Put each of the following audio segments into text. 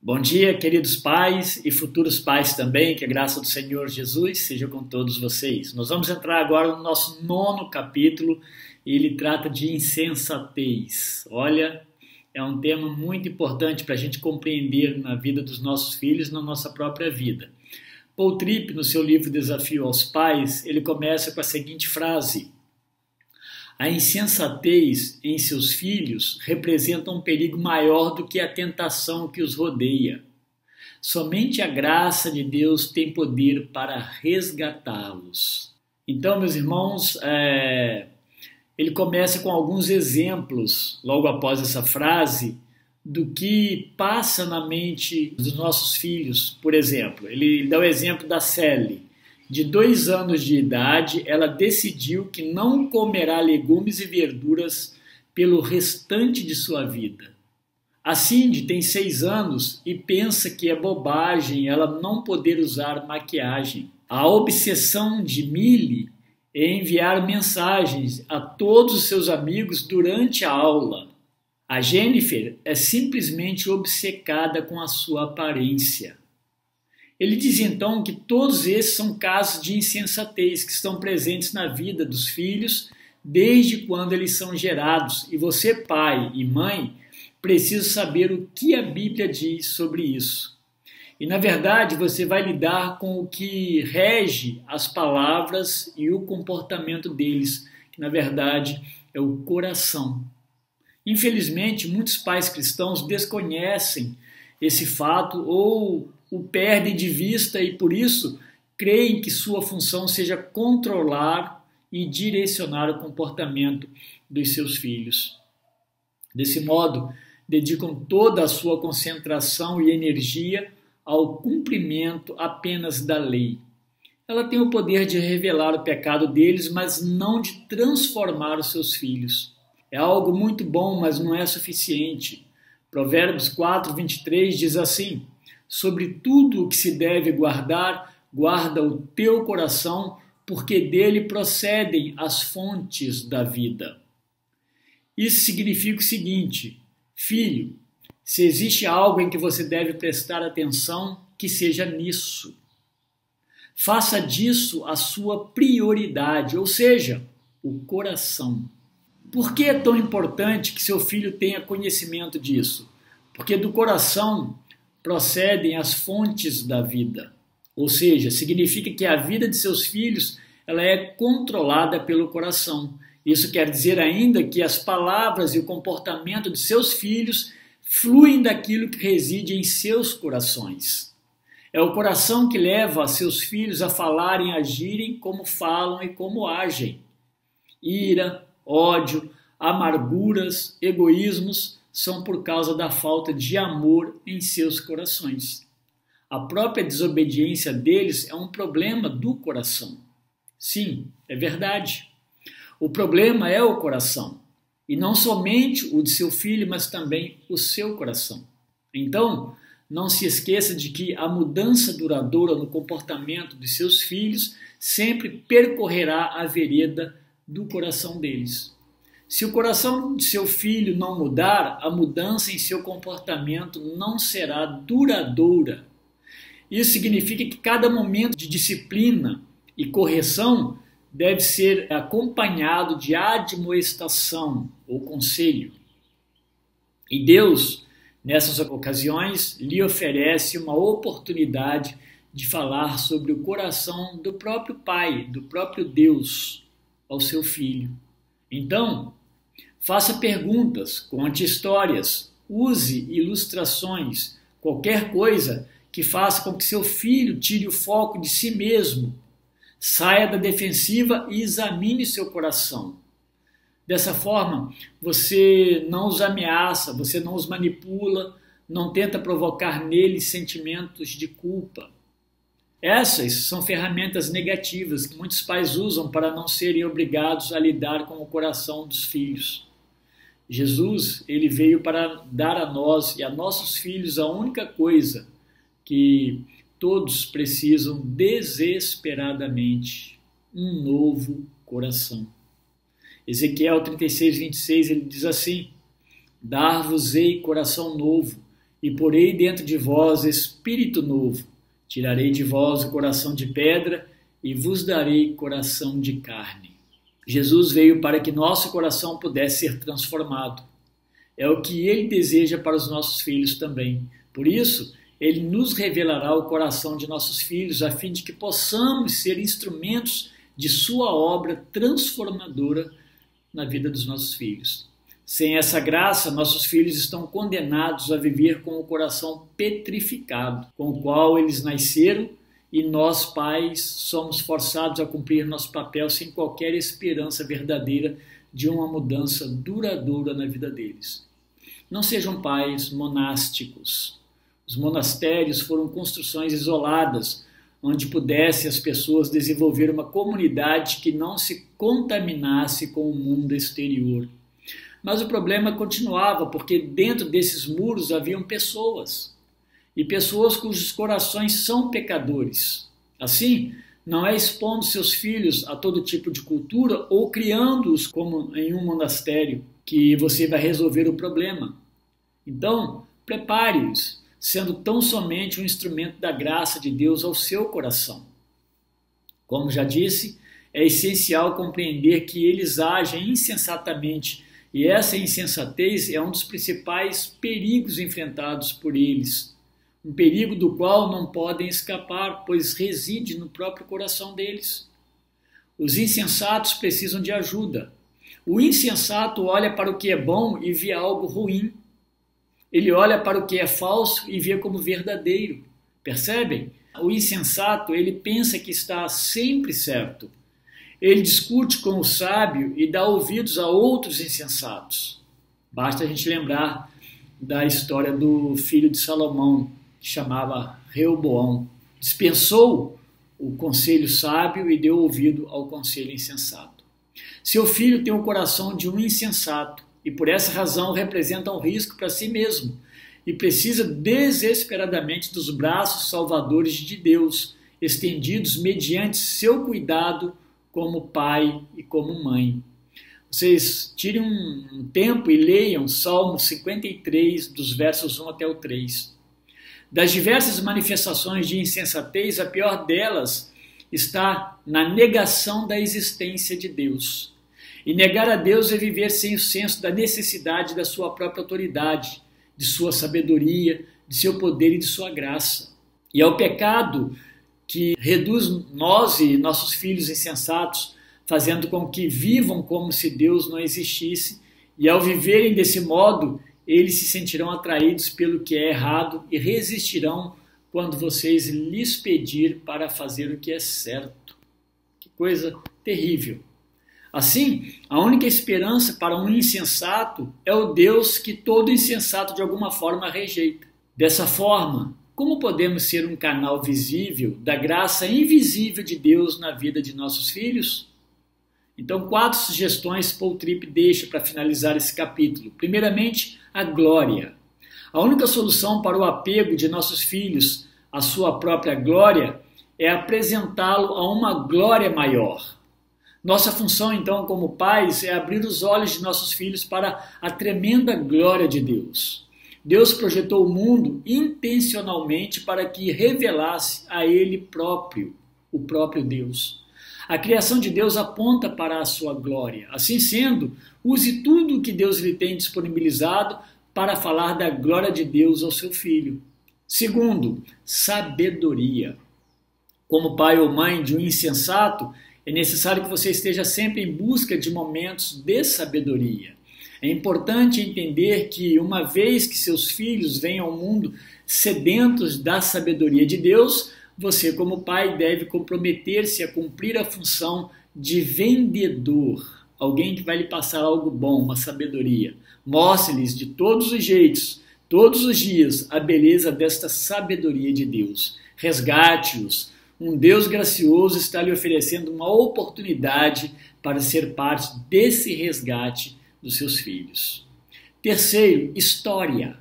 Bom dia, queridos pais e futuros pais também, que a graça do Senhor Jesus seja com todos vocês. Nós vamos entrar agora no nosso 9º capítulo e ele trata de insensatez. Olha, é um tema muito importante para a gente compreender na vida dos nossos filhos, na nossa própria vida. Paul Tripp, no seu livro Desafio aos Pais, ele começa com a seguinte frase: a insensatez em seus filhos representa um perigo maior do que a tentação que os rodeia. Somente a graça de Deus tem poder para resgatá-los. Então, meus irmãos, ele começa com alguns exemplos, logo após essa frase, do que passa na mente dos nossos filhos. Por exemplo, ele dá o exemplo da Sally. De 2 anos de idade, ela decidiu que não comerá legumes e verduras pelo restante de sua vida. A Cindy tem 6 anos e pensa que é bobagem ela não poder usar maquiagem. A obsessão de Millie é enviar mensagens a todos os seus amigos durante a aula. A Jennifer é simplesmente obcecada com a sua aparência. Ele diz então que todos esses são casos de insensatez que estão presentes na vida dos filhos desde quando eles são gerados. E você, pai e mãe, precisa saber o que a Bíblia diz sobre isso. E, na verdade, você vai lidar com o que rege as palavras e o comportamento deles, que, na verdade, é o coração. Infelizmente, muitos pais cristãos desconhecem esse fato ou o perdem de vista e, por isso, creem que sua função seja controlar e direcionar o comportamento dos seus filhos. Desse modo, dedicam toda a sua concentração e energia ao cumprimento apenas da lei. Ela tem o poder de revelar o pecado deles, mas não de transformar os seus filhos. É algo muito bom, mas não é suficiente. Provérbios 4:23 diz assim: sobre tudo o que se deve guardar, guarda o teu coração, porque dele procedem as fontes da vida. Isso significa o seguinte: filho, se existe algo em que você deve prestar atenção, que seja nisso. Faça disso a sua prioridade, ou seja, o coração. Por que é tão importante que seu filho tenha conhecimento disso? Porque do coração procedem as fontes da vida. Ou seja, significa que a vida de seus filhos ela é controlada pelo coração. Isso quer dizer ainda que as palavras e o comportamento de seus filhos fluem daquilo que reside em seus corações. É o coração que leva seus filhos a falarem e agirem como falam e como agem. Ira, ódio, amarguras, egoísmos são por causa da falta de amor em seus corações. A própria desobediência deles é um problema do coração. Sim, é verdade. O problema é o coração, e não somente o de seu filho, mas também o seu coração. Então, não se esqueça de que a mudança duradoura no comportamento de seus filhos sempre percorrerá a vereda do coração deles. Se o coração de seu filho não mudar, a mudança em seu comportamento não será duradoura. Isso significa que cada momento de disciplina e correção deve ser acompanhado de admoestação ou conselho. E Deus, nessas ocasiões, lhe oferece uma oportunidade de falar sobre o coração do próprio Pai, do próprio Deus, ao seu filho. Então, faça perguntas, conte histórias, use ilustrações, qualquer coisa que faça com que seu filho tire o foco de si mesmo, saia da defensiva e examine seu coração. Dessa forma, você não os ameaça, você não os manipula, não tenta provocar neles sentimentos de culpa. Essas são ferramentas negativas que muitos pais usam para não serem obrigados a lidar com o coração dos filhos. Jesus, ele veio para dar a nós e a nossos filhos a única coisa que todos precisam desesperadamente: um novo coração. Ezequiel 36:26, ele diz assim: dar-vos-ei coração novo, e porei dentro de vós espírito novo. Tirarei de vós o coração de pedra e vos darei coração de carne. Jesus veio para que nosso coração pudesse ser transformado. É o que ele deseja para os nossos filhos também. Por isso, ele nos revelará o coração de nossos filhos, a fim de que possamos ser instrumentos de sua obra transformadora na vida dos nossos filhos. Sem essa graça, nossos filhos estão condenados a viver com o coração petrificado, com o qual eles nasceram, e nós, pais, somos forçados a cumprir nosso papel sem qualquer esperança verdadeira de uma mudança duradoura na vida deles. Não sejam pais monásticos. Os monastérios foram construções isoladas, onde pudessem as pessoas desenvolver uma comunidade que não se contaminasse com o mundo exterior. Mas o problema continuava, porque dentro desses muros haviam pessoas, e pessoas cujos corações são pecadores. Assim, não é expondo seus filhos a todo tipo de cultura ou criando-os como em um monastério que você vai resolver o problema. Então, prepare-os, sendo tão somente um instrumento da graça de Deus ao seu coração. Como já disse, é essencial compreender que eles agem insensatamente, e essa insensatez é um dos principais perigos enfrentados por eles. Um perigo do qual não podem escapar, pois reside no próprio coração deles. Os insensatos precisam de ajuda. O insensato olha para o que é bom e vê algo ruim. Ele olha para o que é falso e vê como verdadeiro. Percebem? O insensato, ele pensa que está sempre certo. Ele discute com o sábio e dá ouvidos a outros insensatos. Basta a gente lembrar da história do filho de Salomão, que chamava Reoboão. Dispensou o conselho sábio e deu ouvido ao conselho insensato. Seu filho tem o coração de um insensato e por essa razão representa um risco para si mesmo e precisa desesperadamente dos braços salvadores de Deus, estendidos mediante seu cuidado como pai e como mãe. Vocês tirem um tempo e leiam Salmo 53, dos versos 1 até o 3. Das diversas manifestações de insensatez, a pior delas está na negação da existência de Deus. E negar a Deus é viver sem o senso da necessidade da sua própria autoridade, de sua sabedoria, de seu poder e de sua graça. E é o pecado que reduz nós e nossos filhos insensatos, fazendo com que vivam como se Deus não existisse, e ao viverem desse modo, eles se sentirão atraídos pelo que é errado e resistirão quando vocês lhes pedir para fazer o que é certo. Que coisa terrível! Assim, a única esperança para um insensato é o Deus que todo insensato de alguma forma rejeita. Dessa forma, como podemos ser um canal visível da graça invisível de Deus na vida de nossos filhos? Então, 4 sugestões Paul Tripp deixa para finalizar esse capítulo. Primeiramente, a glória. A única solução para o apego de nossos filhos à sua própria glória é apresentá-lo a uma glória maior. Nossa função, então, como pais, é abrir os olhos de nossos filhos para a tremenda glória de Deus. Deus projetou o mundo intencionalmente para que revelasse a Ele próprio, o próprio Deus. A criação de Deus aponta para a sua glória. Assim sendo, use tudo o que Deus lhe tem disponibilizado para falar da glória de Deus ao seu filho. Segundo, sabedoria. Como pai ou mãe de um insensato, é necessário que você esteja sempre em busca de momentos de sabedoria. É importante entender que, uma vez que seus filhos vêm ao mundo sedentos da sabedoria de Deus, você, como pai, deve comprometer-se a cumprir a função de vendedor, alguém que vai lhe passar algo bom, uma sabedoria. Mostre-lhes de todos os jeitos, todos os dias, a beleza desta sabedoria de Deus. Resgate-os. Um Deus gracioso está lhe oferecendo uma oportunidade para ser parte desse resgate dos seus filhos. Terceiro, história.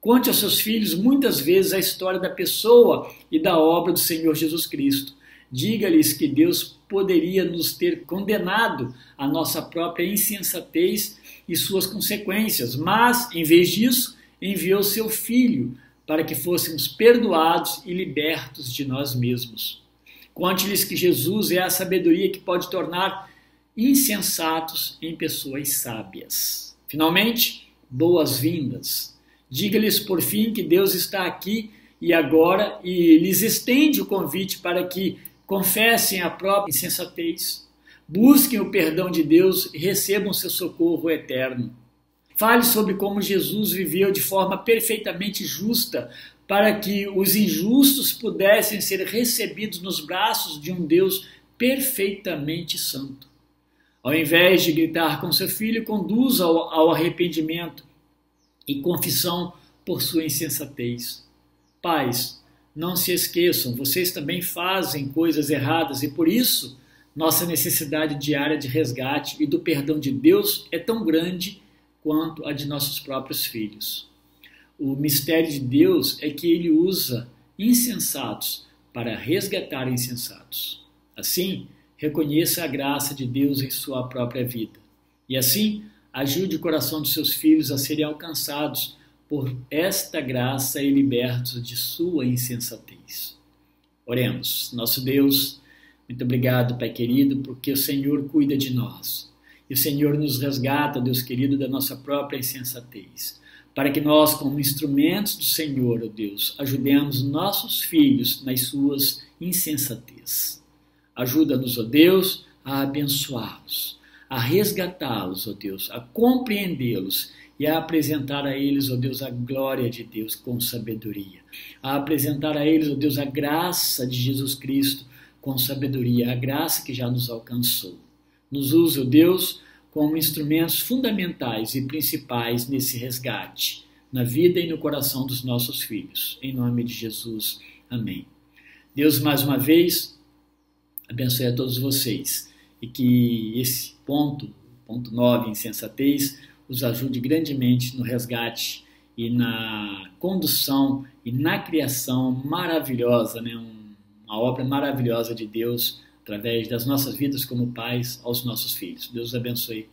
Conte aos seus filhos muitas vezes a história da pessoa e da obra do Senhor Jesus Cristo. Diga-lhes que Deus poderia nos ter condenado à nossa própria insensatez e suas consequências, mas, em vez disso, enviou seu Filho para que fôssemos perdoados e libertos de nós mesmos. Conte-lhes que Jesus é a sabedoria que pode tornar insensatos em pessoas sábias. Finalmente, boas-vindas. Diga-lhes, por fim, que Deus está aqui e agora e lhes estende o convite para que confessem a própria insensatez, busquem o perdão de Deus e recebam seu socorro eterno. Fale sobre como Jesus viveu de forma perfeitamente justa para que os injustos pudessem ser recebidos nos braços de um Deus perfeitamente santo. Ao invés de gritar com seu filho, conduza ao arrependimento e confissão por sua insensatez. Pais, não se esqueçam, vocês também fazem coisas erradas e por isso nossa necessidade diária de resgate e do perdão de Deus é tão grande quanto a de nossos próprios filhos. O mistério de Deus é que ele usa insensatos para resgatar insensatos. Assim, reconheça a graça de Deus em sua própria vida. E assim, ajude o coração dos seus filhos a serem alcançados por esta graça e libertos de sua insensatez. Oremos. Nosso Deus, muito obrigado, Pai querido, porque o Senhor cuida de nós. E o Senhor nos resgata, Deus querido, da nossa própria insensatez, para que nós, como instrumentos do Senhor, ó Deus, ajudemos nossos filhos nas suas insensatez. Ajuda-nos, ó Deus, a abençoá-los, a resgatá-los, ó Deus, a compreendê-los e a apresentar a eles, ó Deus, a glória de Deus com sabedoria, a apresentar a eles, ó Deus, a graça de Jesus Cristo com sabedoria, a graça que já nos alcançou. Nos use, ó Deus, como instrumentos fundamentais e principais nesse resgate, na vida e no coração dos nossos filhos. Em nome de Jesus. Amém. Deus, mais uma vez, abençoe a todos vocês e que esse ponto 9, insensatez, os ajude grandemente no resgate e na condução e na criação maravilhosa, né? Uma obra maravilhosa de Deus através das nossas vidas como pais aos nossos filhos. Deus abençoe